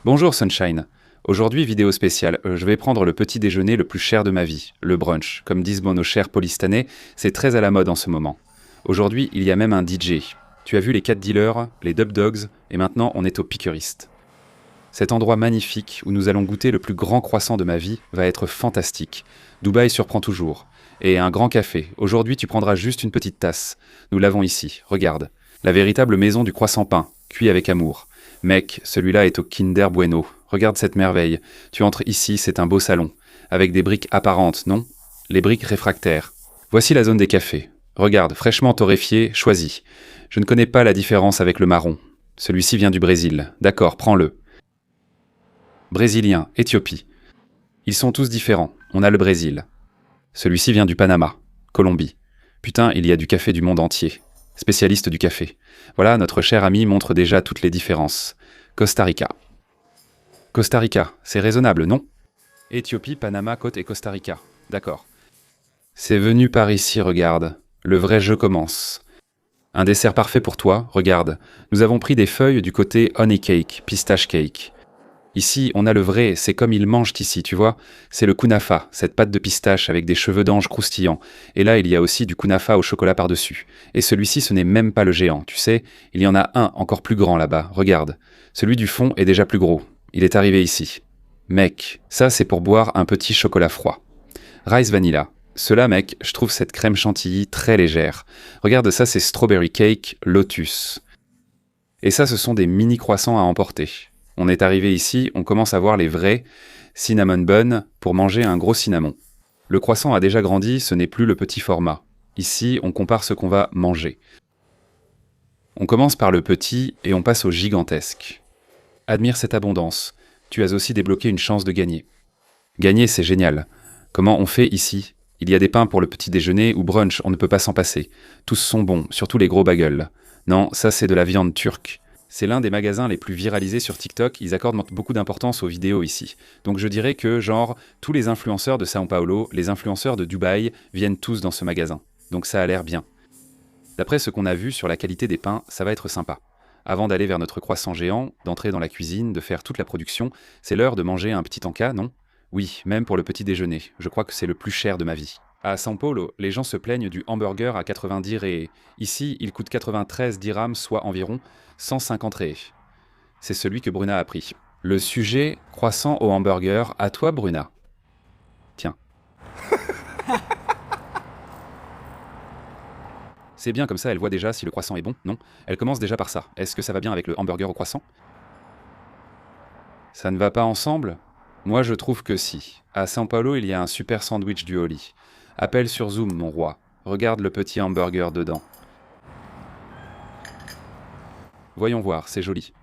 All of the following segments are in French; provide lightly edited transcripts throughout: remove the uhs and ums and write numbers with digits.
Bonjour Sunshine. Aujourd'hui, vidéo spéciale. Je vais prendre le petit déjeuner le plus cher de ma vie, le brunch. Comme disent nos chers Polistanais, c'est très à la mode en ce moment. Aujourd'hui, il y a même un DJ. Tu as vu les 4 dealers, les Dub Dogs, et maintenant on est au Piquerist. Cet endroit magnifique où nous allons goûter le plus grand croissant de ma vie va être fantastique. Dubaï surprend toujours. Et un grand café. Aujourd'hui, tu prendras juste une petite tasse. Nous l'avons ici, regarde. La véritable maison du croissant peint, cuit avec amour. Mec, celui-là est au Kinder Bueno. Regarde cette merveille. Tu entres ici, c'est un beau salon. Avec des briques apparentes, non? Les briques réfractaires. Voici la zone des cafés. Regarde, fraîchement torréfié, choisi. Je ne connais pas la différence avec le marron. Celui-ci vient du Brésil. D'accord, prends-le. Brésilien, Éthiopie. Ils sont tous différents. On a le Brésil. Celui-ci vient du Panama, Colombie. Putain, il y a du café du monde entier. Spécialiste du café. Voilà, notre cher ami montre déjà toutes les différences. Costa Rica. Costa Rica, c'est raisonnable, non? Éthiopie, Panama, Côte et Costa Rica. D'accord. C'est venu par ici, regarde. Le vrai jeu commence. Un dessert parfait pour toi, regarde. Nous avons pris des feuilles du côté honey cake, pistache cake. Ici, on a le vrai, c'est comme ils mangent ici, tu vois. C'est le kunafa, cette pâte de pistache avec des cheveux d'ange croustillants. Et là, il y a aussi du kunafa au chocolat par-dessus. Et celui-ci, ce n'est même pas le géant, tu sais. Il y en a un encore plus grand là-bas, regarde. Celui du fond est déjà plus gros. Il est arrivé ici. Mec, ça c'est pour boire un petit chocolat froid. Rice vanilla. Cela, mec, je trouve cette crème chantilly très légère. Regarde ça, c'est strawberry cake lotus. Et ça, ce sont des mini croissants à emporter. On est arrivé ici, on commence à voir les vrais cinnamon bun pour manger un gros cinnamon. Le croissant a déjà grandi, ce n'est plus le petit format. Ici, on compare ce qu'on va manger. On commence par le petit et on passe au gigantesque. Admire cette abondance. Tu as aussi débloqué une chance de gagner. Gagner, c'est génial. Comment on fait ici? Il y a des pains pour le petit déjeuner ou brunch, on ne peut pas s'en passer. Tous sont bons, surtout les gros bagels. Non, ça c'est de la viande turque. C'est l'un des magasins les plus viralisés sur TikTok, ils accordent beaucoup d'importance aux vidéos ici. Donc je dirais que, genre, tous les influenceurs de São Paulo, les influenceurs de Dubaï, viennent tous dans ce magasin. Donc ça a l'air bien. D'après ce qu'on a vu sur la qualité des pains, ça va être sympa. Avant d'aller vers notre croissant géant, d'entrer dans la cuisine, de faire toute la production, c'est l'heure de manger un petit encas, non? Oui, même pour le petit déjeuner. Je crois que c'est le plus cher de ma vie. À São Paulo, les gens se plaignent du hamburger à 90 reais. Ici, il coûte 93 dirhams, soit environ 150 reais. C'est celui que Bruna a pris. Le sujet, croissant au hamburger, à toi Bruna. Tiens. C'est bien comme ça, elle voit déjà si le croissant est bon, non? Elle commence déjà par ça. Est-ce que ça va bien avec le hamburger au croissant? Ça ne va pas ensemble? Moi je trouve que si. À São Paulo, il y a un super sandwich du Oli. Appelle sur Zoom, mon roi. Regarde le petit hamburger dedans. Voyons voir, c'est joli.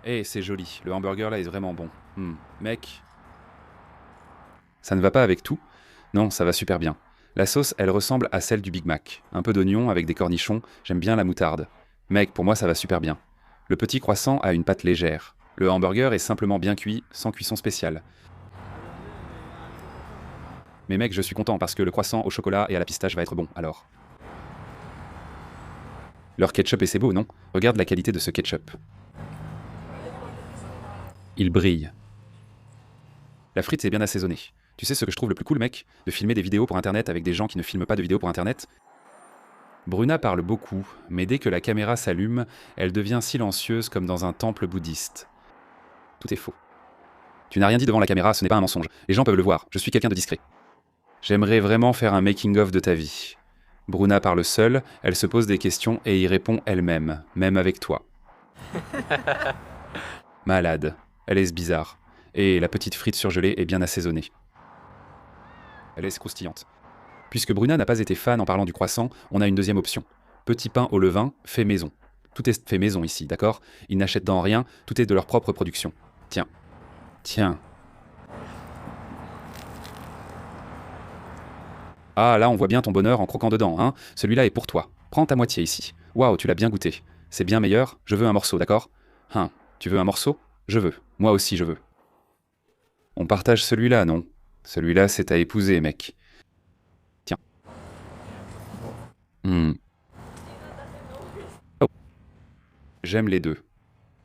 Eh, c'est joli, le hamburger là est vraiment bon. Mec. Ça ne va pas avec tout? Non, ça va super bien. La sauce, elle ressemble à celle du Big Mac. Un peu d'oignon avec des cornichons, j'aime bien la moutarde. Mec, pour moi ça va super bien. Le petit croissant a une pâte légère. Le hamburger est simplement bien cuit, sans cuisson spéciale. Mais mec, je suis content parce que le croissant au chocolat et à la pistache va être bon, alors. Leur ketchup et c'est beau, non? Regarde la qualité de ce ketchup. Il brille. La frite est bien assaisonnée. Tu sais ce que je trouve le plus cool, mec? De filmer des vidéos pour internet avec des gens qui ne filment pas de vidéos pour internet? Bruna parle beaucoup, mais dès que la caméra s'allume, elle devient silencieuse comme dans un temple bouddhiste. Tout est faux. Tu n'as rien dit devant la caméra, ce n'est pas un mensonge. Les gens peuvent le voir, je suis quelqu'un de discret. J'aimerais vraiment faire un making-of de ta vie. Bruna parle seule, elle se pose des questions et y répond elle-même, même avec toi. Malade, elle est bizarre. Et la petite frite surgelée est bien assaisonnée. Elle est croustillante. Puisque Bruna n'a pas été fan en parlant du croissant, on a une deuxième option. Petit pain au levain, fait maison. Tout est fait maison ici, d'accord? Ils n'achètent dans rien, tout est de leur propre production. Tiens. Tiens. Ah, là, on voit bien ton bonheur en croquant dedans, hein? Celui-là est pour toi. Prends ta moitié ici. Waouh, tu l'as bien goûté. C'est bien meilleur, je veux un morceau, d'accord? Hein, tu veux un morceau? Je veux. Moi aussi, je veux. On partage celui-là, non? Celui-là, c'est à épouser, mec. Tiens. Oh. J'aime les deux.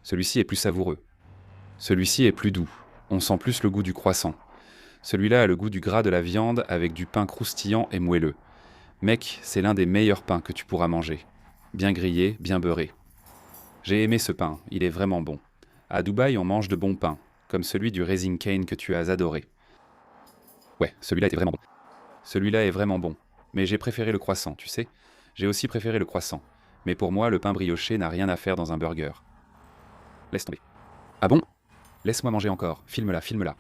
Celui-ci est plus savoureux. Celui-ci est plus doux. On sent plus le goût du croissant. Celui-là a le goût du gras de la viande avec du pain croustillant et moelleux. Mec, c'est l'un des meilleurs pains que tu pourras manger. Bien grillé, bien beurré. J'ai aimé ce pain, il est vraiment bon. À Dubaï, on mange de bons pains, comme celui du Raising Cane que tu as adoré. Ouais, celui-là était vraiment bon. Celui-là est vraiment bon. Mais j'ai préféré le croissant, tu sais. J'ai aussi préféré le croissant. Mais pour moi, le pain brioché n'a rien à faire dans un burger. Laisse tomber. Ah bon? Laisse-moi manger encore. Filme-la, filme-la.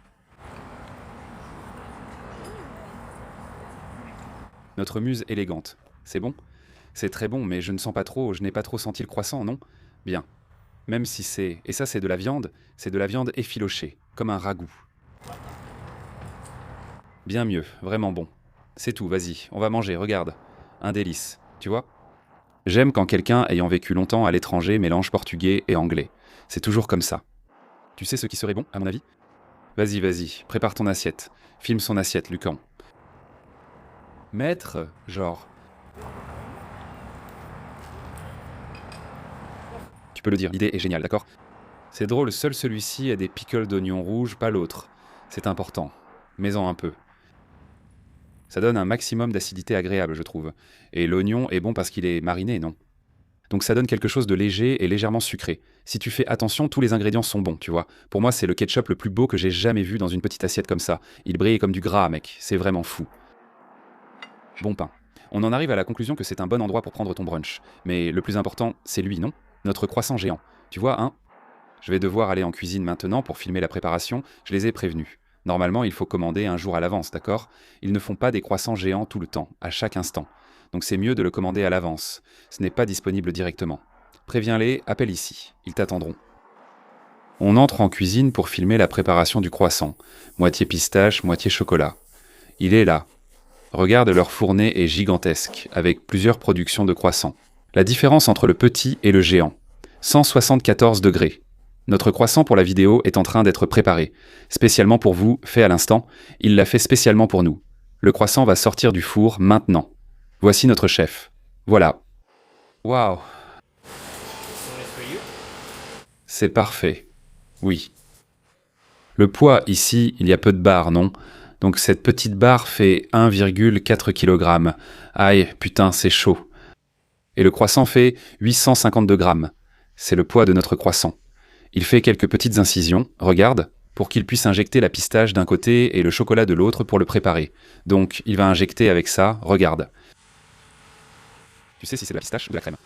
Notre muse élégante. C'est bon? C'est très bon, mais je ne sens pas trop, je n'ai pas trop senti le croissant, non? Bien. Même si c'est... Et ça, c'est de la viande effilochée, comme un ragoût. Bien mieux, vraiment bon. C'est tout, vas-y, on va manger, regarde. Un délice, tu vois? J'aime quand quelqu'un ayant vécu longtemps à l'étranger mélange portugais et anglais. C'est toujours comme ça. Tu sais ce qui serait bon, à mon avis? Vas-y, vas-y, prépare ton assiette. Filme son assiette, Lucan. Maître, genre... Tu peux le dire, l'idée est géniale, d'accord? C'est drôle, seul celui-ci a des pickles d'oignons rouges, pas l'autre. C'est important. Mets-en un peu. Ça donne un maximum d'acidité agréable, je trouve. Et l'oignon est bon parce qu'il est mariné, non? Donc ça donne quelque chose de léger et légèrement sucré. Si tu fais attention, tous les ingrédients sont bons, tu vois. Pour moi, c'est le ketchup le plus beau que j'ai jamais vu dans une petite assiette comme ça. Il brille comme du gras, mec. C'est vraiment fou. Bon pain. On en arrive à la conclusion que c'est un bon endroit pour prendre ton brunch. Mais le plus important, c'est lui, non? Notre croissant géant. Tu vois, hein? Je vais devoir aller en cuisine maintenant pour filmer la préparation, je les ai prévenus. Normalement, il faut commander un jour à l'avance, d'accord? Ils ne font pas des croissants géants tout le temps, à chaque instant. Donc c'est mieux de le commander à l'avance. Ce n'est pas disponible directement. Préviens-les, appelle ici, ils t'attendront. On entre en cuisine pour filmer la préparation du croissant. Moitié pistache, moitié chocolat. Il est là. Regarde, leur fournée est gigantesque, avec plusieurs productions de croissants. La différence entre le petit et le géant. 174 degrés. Notre croissant pour la vidéo est en train d'être préparé. Spécialement pour vous, fait à l'instant. Il l'a fait spécialement pour nous. Le croissant va sortir du four maintenant. Voici notre chef. Voilà. Waouh. C'est parfait. Oui. Le poids, ici, il y a peu de barres, non? Donc cette petite barre fait 1,4 kg. Aïe, putain, c'est chaud. Et le croissant fait 852 grammes. C'est le poids de notre croissant. Il fait quelques petites incisions, regarde, pour qu'il puisse injecter la pistache d'un côté et le chocolat de l'autre pour le préparer. Donc il va injecter avec ça, regarde. Tu sais si c'est de la pistache ou de la crème?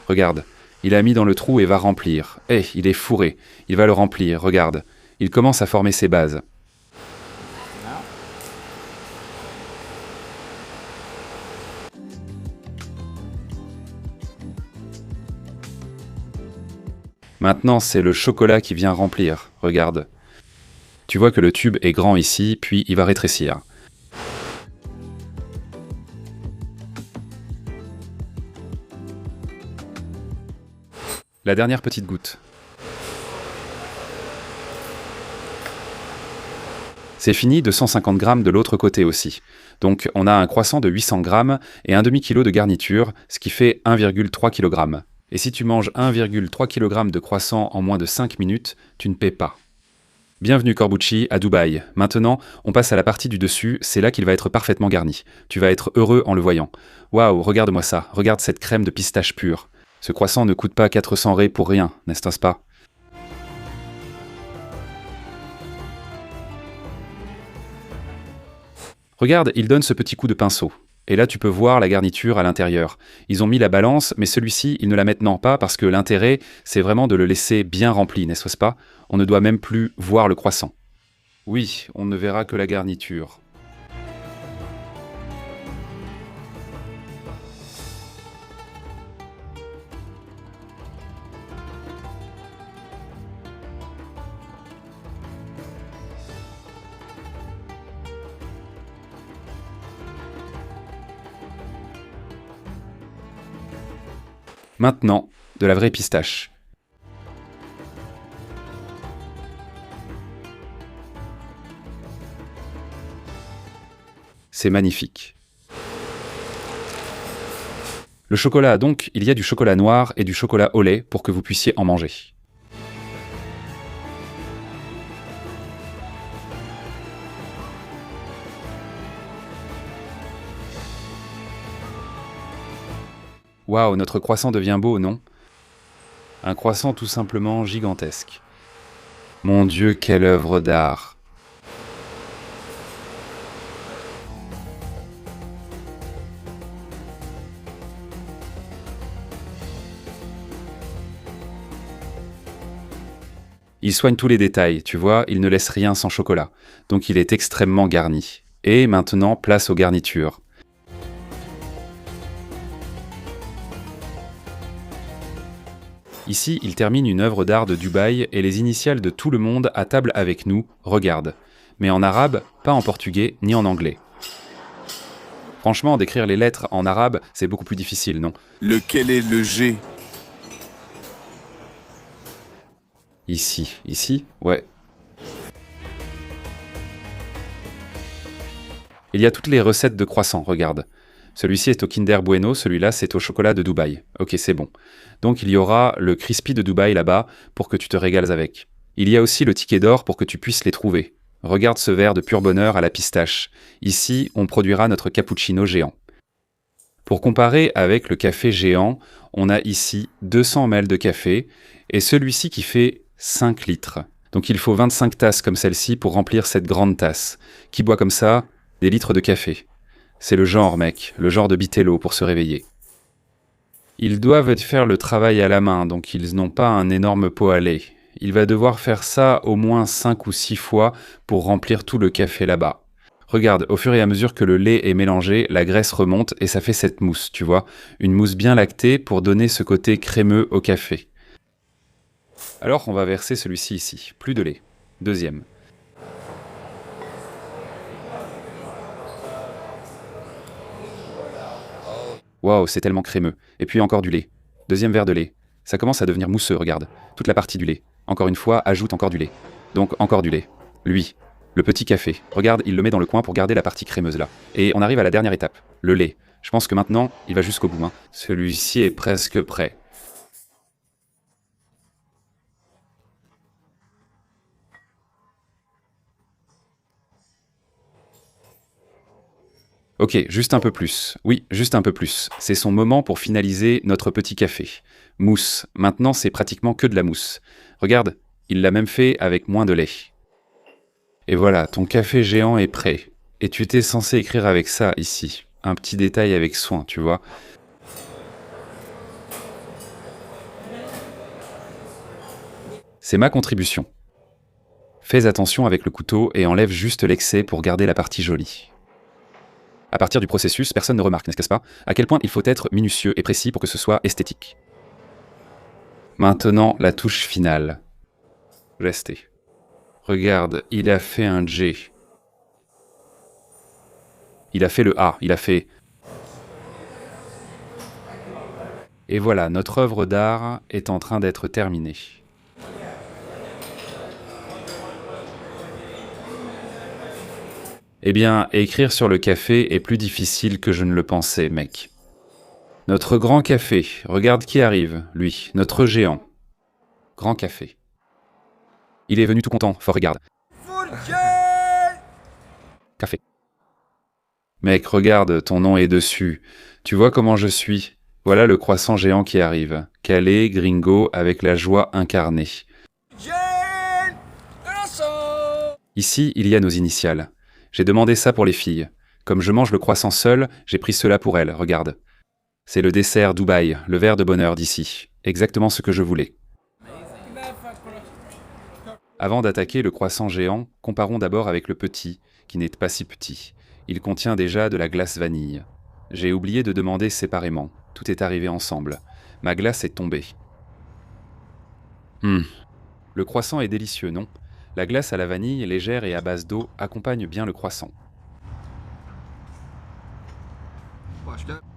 Regarde, il a mis dans le trou et va remplir. Il est fourré, il va le remplir, regarde. Il commence à former ses bases. Maintenant, c'est le chocolat qui vient remplir, regarde. Tu vois que le tube est grand ici, puis il va rétrécir. La dernière petite goutte. C'est fini, 250 grammes de l'autre côté aussi. Donc on a un croissant de 800 grammes et un demi-kilo de garniture, ce qui fait 1,3 kg. Et si tu manges 1,3 kg de croissant en moins de 5 minutes, tu ne paies pas. Bienvenue Corbucci à Dubaï. Maintenant, on passe à la partie du dessus, c'est là qu'il va être parfaitement garni. Tu vas être heureux en le voyant. Waouh, regarde-moi ça, regarde cette crème de pistache pure. Ce croissant ne coûte pas 400 raies pour rien, n'est-ce pas? Regarde, il donne ce petit coup de pinceau. Et là, tu peux voir la garniture à l'intérieur. Ils ont mis la balance, mais celui-ci, ils ne la mettent non pas parce que l'intérêt, c'est vraiment de le laisser bien rempli, n'est-ce pas? On ne doit même plus voir le croissant. Oui, on ne verra que la garniture. Maintenant, de la vraie pistache. C'est magnifique. Le chocolat, donc, il y a du chocolat noir et du chocolat au lait pour que vous puissiez en manger. Waouh, notre croissant devient beau, non? Un croissant tout simplement gigantesque. Mon Dieu, quelle œuvre d'art! Il soigne tous les détails, tu vois, il ne laisse rien sans chocolat. Donc il est extrêmement garni. Et maintenant, place aux garnitures. Ici, il termine une œuvre d'art de Dubaï et les initiales de tout le monde à table avec nous, regarde. Mais en arabe, pas en portugais ni en anglais. Franchement, d'écrire les lettres en arabe, c'est beaucoup plus difficile, non? Lequel est le G? Ici, ouais. Il y a toutes les recettes de croissants, regarde. Celui-ci est au Kinder Bueno, celui-là c'est au chocolat de Dubaï. Ok, c'est bon. Donc il y aura le crispy de Dubaï là-bas pour que tu te régales avec. Il y a aussi le ticket d'or pour que tu puisses les trouver. Regarde ce verre de pur bonheur à la pistache. Ici, on produira notre cappuccino géant. Pour comparer avec le café géant, on a ici 200 ml de café et celui-ci qui fait 5 litres. Donc il faut 25 tasses comme celle-ci pour remplir cette grande tasse. Qui boit comme ça des litres de café? C'est le genre, mec, le genre de Bitello pour se réveiller. Ils doivent faire le travail à la main, donc ils n'ont pas un énorme pot à lait. Il va devoir faire ça au moins 5 ou 6 fois pour remplir tout le café là-bas. Regarde, au fur et à mesure que le lait est mélangé, la graisse remonte et ça fait cette mousse, tu vois. Une mousse bien lactée pour donner ce côté crémeux au café. Alors on va verser celui-ci ici. Plus de lait. Deuxième. Waouh, c'est tellement crémeux. Et puis encore du lait. Deuxième verre de lait. Ça commence à devenir mousseux, regarde. Toute la partie du lait. Encore une fois, ajoute encore du lait. Donc encore du lait. Lui. Le petit café. Regarde, il le met dans le coin pour garder la partie crémeuse là. Et on arrive à la dernière étape. Le lait. Je pense que maintenant, il va jusqu'au bout. Celui-ci est presque prêt. Ok, juste un peu plus. Oui, juste un peu plus. C'est son moment pour finaliser notre petit café. Mousse. Maintenant, c'est pratiquement que de la mousse. Regarde, il l'a même fait avec moins de lait. Et voilà, ton café géant est prêt. Et tu étais censé écrire avec ça, ici. Un petit détail avec soin, tu vois. C'est ma contribution. Fais attention avec le couteau et enlève juste l'excès pour garder la partie jolie. À partir du processus, personne ne remarque, n'est-ce pas, à quel point il faut être minutieux et précis pour que ce soit esthétique. Maintenant, la touche finale. Restez. Regarde, il a fait un G. Il a fait le A, il a fait... Et voilà, notre œuvre d'art est en train d'être terminée. Eh bien, écrire sur le café est plus difficile que je ne le pensais, mec. Notre grand café, regarde qui arrive, lui, notre géant. Grand café. Il est venu tout content, fort regarde. Café. Mec, regarde, ton nom est dessus. Tu vois comment je suis? Voilà le croissant géant qui arrive. Calé, gringo, avec la joie incarnée. Ici, il y a nos initiales. J'ai demandé ça pour les filles. Comme je mange le croissant seul, j'ai pris cela pour elles, regarde. C'est le dessert Dubaï, le verre de bonheur d'ici. Exactement ce que je voulais. Avant d'attaquer le croissant géant, comparons d'abord avec le petit, qui n'est pas si petit. Il contient déjà de la glace vanille. J'ai oublié de demander séparément. Tout est arrivé ensemble. Ma glace est tombée. Le croissant est délicieux, non? La glace à la vanille, légère et à base d'eau, accompagne bien le croissant.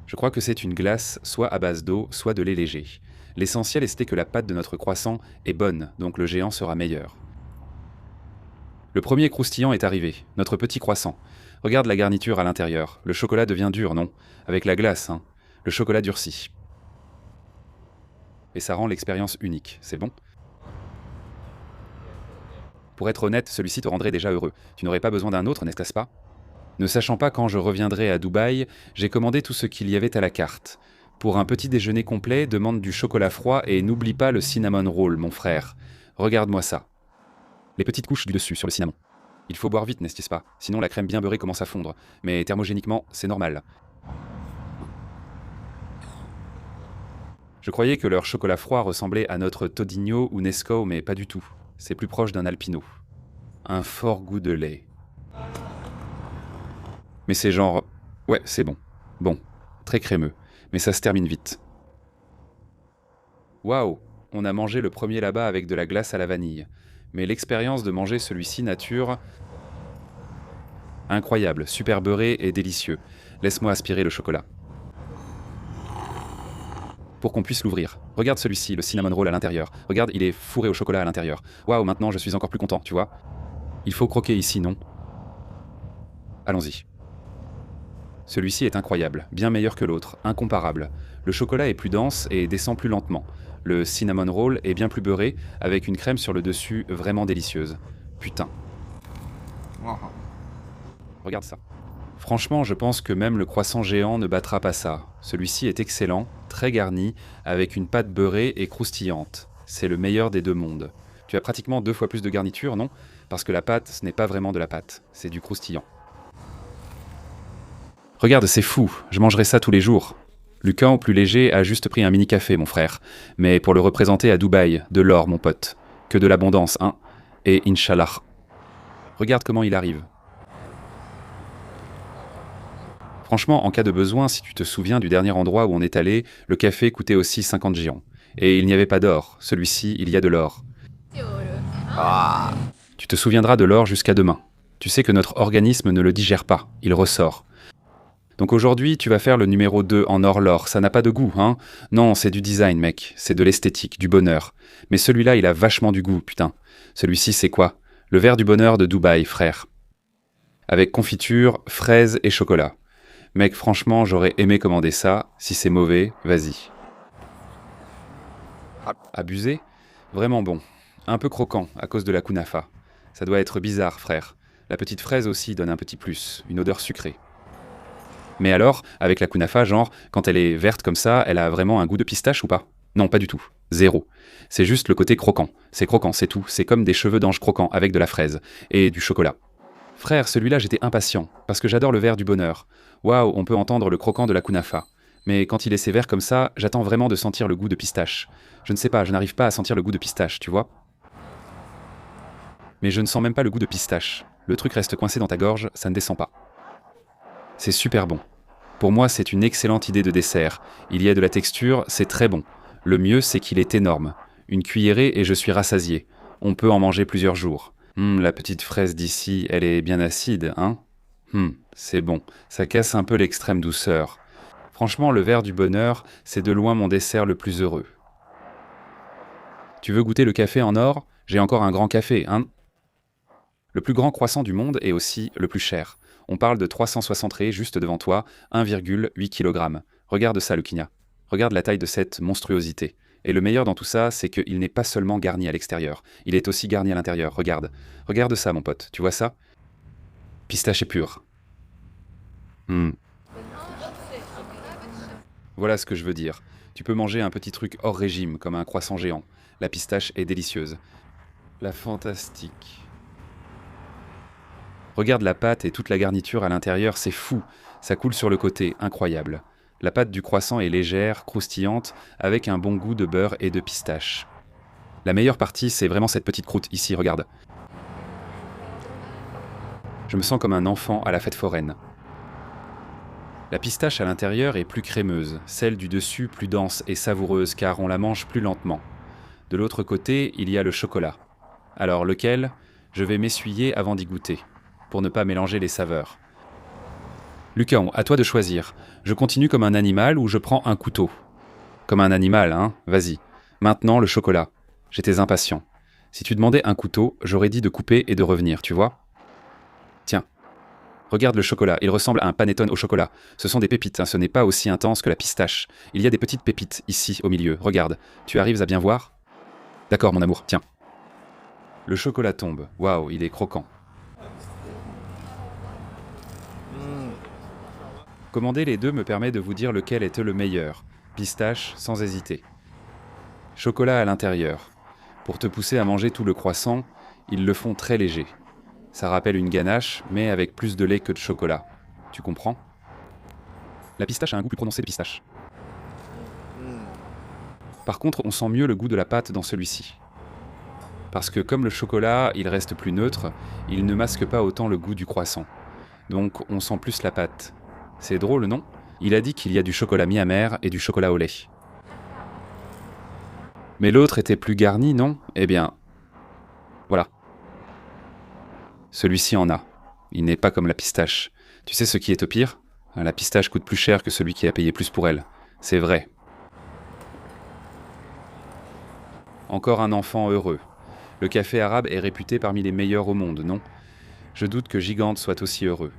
Je crois que c'est une glace soit à base d'eau, soit de lait léger. L'essentiel est que la pâte de notre croissant est bonne, donc le géant sera meilleur. Le premier croustillant est arrivé, notre petit croissant. Regarde la garniture à l'intérieur. Le chocolat devient dur, non? Avec la glace, hein. Le chocolat durcit. Et ça rend l'expérience unique, c'est bon? Pour être honnête, celui-ci te rendrait déjà heureux. Tu n'aurais pas besoin d'un autre, n'est-ce pas? Ne sachant pas quand je reviendrai à Dubaï, j'ai commandé tout ce qu'il y avait à la carte. Pour un petit déjeuner complet, demande du chocolat froid et n'oublie pas le cinnamon roll, mon frère. Regarde-moi ça. Les petites couches du dessus sur le cinnamon. Il faut boire vite, n'est-ce pas? Sinon la crème bien beurrée commence à fondre. Mais thermogéniquement, c'est normal. Je croyais que leur chocolat froid ressemblait à notre Toddigno ou Nescau, mais pas du tout. C'est plus proche d'un Alpino. Un fort goût de lait. Mais c'est genre... Ouais, c'est bon. Bon, très crémeux. Mais ça se termine vite. Waouh, on a mangé le premier là-bas avec de la glace à la vanille. Mais l'expérience de manger celui-ci nature... Incroyable, super beurré et délicieux. Laisse-moi aspirer le chocolat. Pour qu'on puisse l'ouvrir. Regarde celui-ci, le cinnamon roll à l'intérieur. Regarde, il est fourré au chocolat à l'intérieur. Waouh, maintenant je suis encore plus content, tu vois. Il faut croquer ici, non? Allons-y. Celui-ci est incroyable, bien meilleur que l'autre, incomparable. Le chocolat est plus dense et descend plus lentement. Le cinnamon roll est bien plus beurré, avec une crème sur le dessus vraiment délicieuse. Putain. Regarde ça. Franchement, je pense que même le croissant géant ne battra pas ça. Celui-ci est excellent, très garni, avec une pâte beurrée et croustillante. C'est le meilleur des deux mondes. Tu as pratiquement 2 fois plus de garniture, non? Parce que la pâte, ce n'est pas vraiment de la pâte, c'est du croustillant. Regarde, c'est fou, je mangerai ça tous les jours. Lucas, au plus léger, a juste pris un mini-café, mon frère. Mais pour le représenter à Dubaï, de l'or, mon pote. Que de l'abondance, hein. Et Inch'Allah. Regarde comment il arrive. Franchement, en cas de besoin, si tu te souviens du dernier endroit où on est allé, le café coûtait aussi 50 giants. Et il n'y avait pas d'or. Celui-ci, il y a de l'or. Tu te souviendras de l'or jusqu'à demain. Tu sais que notre organisme ne le digère pas, il ressort. Donc aujourd'hui, tu vas faire le numéro 2 en or-l'or. Ça n'a pas de goût, hein? Non, c'est du design, mec. C'est de l'esthétique, du bonheur. Mais celui-là, il a vachement du goût, putain. Celui-ci, c'est quoi? Le verre du bonheur de Dubaï, frère. Avec confiture, fraises et chocolat. Mec, franchement, j'aurais aimé commander ça. Si c'est mauvais, vas-y. Abusé? Vraiment bon. Un peu croquant, à cause de la kunafa. Ça doit être bizarre, frère. La petite fraise aussi donne un petit plus, une odeur sucrée. Mais alors, avec la kunafa, genre, quand elle est verte comme ça, elle a vraiment un goût de pistache ou pas? Non, pas du tout. Zéro. C'est juste le côté croquant. C'est croquant, c'est tout. C'est comme des cheveux d'ange croquants avec de la fraise. Et du chocolat. Frère, celui-là, j'étais impatient, parce que j'adore le verre du bonheur. Waouh, on peut entendre le croquant de la kunafa. Mais quand il est sévère comme ça, j'attends vraiment de sentir le goût de pistache. Je ne sais pas, je n'arrive pas à sentir le goût de pistache, tu vois? Mais je ne sens même pas le goût de pistache. Le truc reste coincé dans ta gorge, ça ne descend pas. C'est super bon. Pour moi, c'est une excellente idée de dessert. Il y a de la texture, c'est très bon. Le mieux, c'est qu'il est énorme. Une cuillerée et je suis rassasié. On peut en manger plusieurs jours. La petite fraise d'ici, elle est bien acide, hein? C'est bon. Ça casse un peu l'extrême douceur. Franchement, le verre du bonheur, c'est de loin mon dessert le plus heureux. Tu veux goûter le café en or? J'ai encore un grand café, hein? Le plus grand croissant du monde est aussi le plus cher. On parle de 360 raies juste devant toi, 1,8 kg. Regarde ça, Luquinia. Regarde la taille de cette monstruosité. Et le meilleur dans tout ça, c'est qu'il n'est pas seulement garni à l'extérieur. Il est aussi garni à l'intérieur, regarde. Regarde ça, mon pote, tu vois ça? Pistache pur. Voilà ce que je veux dire. Tu peux manger un petit truc hors régime, comme un croissant géant. La pistache est délicieuse. La fantastique. Regarde la pâte et toute la garniture à l'intérieur, c'est fou. Ça coule sur le côté, incroyable. La pâte du croissant est légère, croustillante, avec un bon goût de beurre et de pistache. La meilleure partie, c'est vraiment cette petite croûte ici, regarde. Je me sens comme un enfant à la fête foraine. La pistache à l'intérieur est plus crémeuse, celle du dessus plus dense et savoureuse car on la mange plus lentement. De l'autre côté, il y a le chocolat. Alors lequel? Je vais m'essuyer avant d'y goûter, pour ne pas mélanger les saveurs. Lucas, à toi de choisir. Je continue comme un animal ou je prends un couteau? Comme un animal, hein? Vas-y. Maintenant, le chocolat. J'étais impatient. Si tu demandais un couteau, j'aurais dit de couper et de revenir, tu vois? Tiens. Regarde le chocolat, il ressemble à un panettone au chocolat. Ce sont des pépites, hein, ce n'est pas aussi intense que la pistache. Il y a des petites pépites, ici, au milieu. Regarde. Tu arrives à bien voir? D'accord, mon amour, tiens. Le chocolat tombe. Waouh, il est croquant. Commander les deux me permet de vous dire lequel est le meilleur. pistache sans hésiter. Chocolat à l'intérieur. Pour te pousser à manger tout le croissant, ils le font très léger. Ça rappelle une ganache, mais avec plus de lait que de chocolat. Tu comprends? La pistache a un goût plus prononcé de pistache. Par contre, on sent mieux le goût de la pâte dans celui-ci. Parce que comme le chocolat, il reste plus neutre, il ne masque pas autant le goût du croissant. Donc on sent plus la pâte. C'est drôle, non? Il a dit qu'il y a du chocolat mi-amer et du chocolat au lait. Mais l'autre était plus garni, non? Eh bien, voilà. Celui-ci en a. Il n'est pas comme la pistache. Tu sais ce qui est au pire? La pistache coûte plus cher que celui qui a payé plus pour elle. C'est vrai. Encore un enfant heureux. Le café arabe est réputé parmi les meilleurs au monde, non? Je doute que Gigante soit aussi heureux.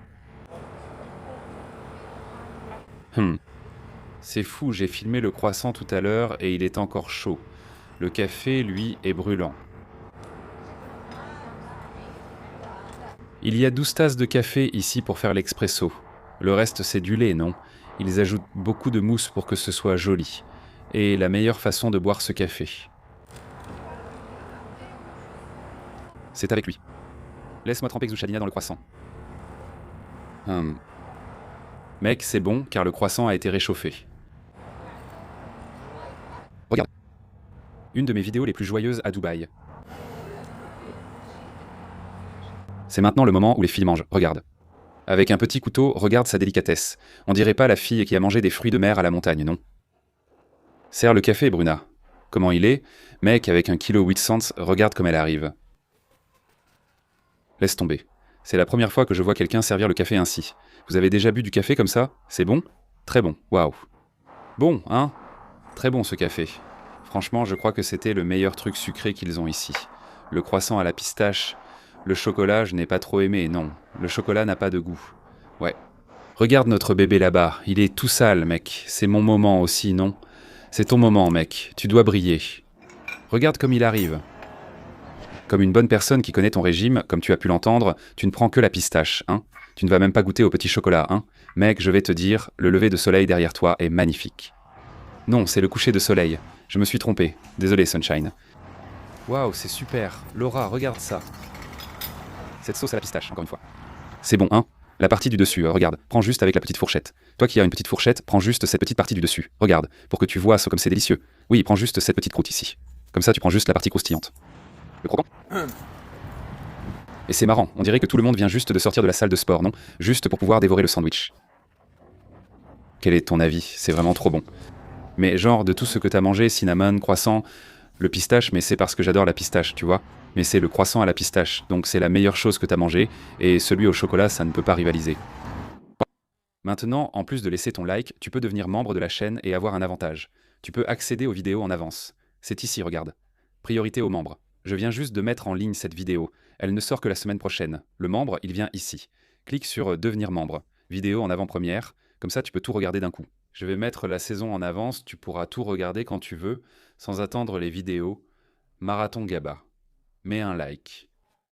C'est fou, j'ai filmé le croissant tout à l'heure et il est encore chaud. Le café, lui, est brûlant. Il y a 12 tasses de café ici pour faire l'expresso. Le reste, c'est du lait, non? Ils ajoutent beaucoup de mousse pour que ce soit joli. Et la meilleure façon de boire ce café. C'est avec lui. Laisse-moi tremper Xushadina dans le croissant. Mec, c'est bon, car le croissant a été réchauffé. Regarde. Une de mes vidéos les plus joyeuses à Dubaï. C'est maintenant le moment où les filles mangent. Regarde. Avec un petit couteau, regarde sa délicatesse. On dirait pas la fille qui a mangé des fruits de mer à la montagne, non? Serre le café, Bruna. Comment il est? Mec, avec 1 kg 800, regarde comme elle arrive. Laisse tomber. C'est la première fois que je vois quelqu'un servir le café ainsi. Vous avez déjà bu du café comme ça? C'est bon? Très bon, waouh. Bon, hein? Très bon ce café. Franchement, je crois que c'était le meilleur truc sucré qu'ils ont ici. Le croissant à la pistache. Le chocolat, je n'ai pas trop aimé, non. Le chocolat n'a pas de goût. Ouais. Regarde notre bébé là-bas, il est tout sale, mec. C'est mon moment aussi, non? C'est ton moment, mec. Tu dois briller. Regarde comme il arrive. Comme une bonne personne qui connaît ton régime, comme tu as pu l'entendre, tu ne prends que la pistache, hein? Tu ne vas même pas goûter au petit chocolat, hein? Mec, je vais te dire, le lever de soleil derrière toi est magnifique. Non, c'est le coucher de soleil. Je me suis trompé. Désolé, Sunshine. Waouh, c'est super. Laura, regarde ça. Cette sauce à la pistache, encore une fois. C'est bon, hein? La partie du dessus, regarde. Prends juste avec la petite fourchette. Toi qui as une petite fourchette, prends juste cette petite partie du dessus. Regarde, pour que tu vois comme c'est délicieux. Oui, prends juste cette petite croûte ici. Comme ça, tu prends juste la partie croustillante. Le croquant? Et c'est marrant, on dirait que tout le monde vient juste de sortir de la salle de sport, non? Juste pour pouvoir dévorer le sandwich. Quel est ton avis? C'est vraiment trop bon. Mais genre, de tout ce que t'as mangé, cinnamon, croissant, le pistache, mais c'est parce que j'adore la pistache, tu vois? Mais c'est le croissant à la pistache, donc c'est la meilleure chose que t'as mangé, et celui au chocolat, ça ne peut pas rivaliser. Maintenant, en plus de laisser ton like, tu peux devenir membre de la chaîne et avoir un avantage. Tu peux accéder aux vidéos en avance. C'est ici, regarde. Priorité aux membres. Je viens juste de mettre en ligne cette vidéo. Elle ne sort que la semaine prochaine. Le membre, il vient ici. Clique sur Devenir membre. Vidéo en avant-première. Comme ça, tu peux tout regarder d'un coup. Je vais mettre la saison en avance. Tu pourras tout regarder quand tu veux, sans attendre les vidéos. Marathon Gaba. Mets un like.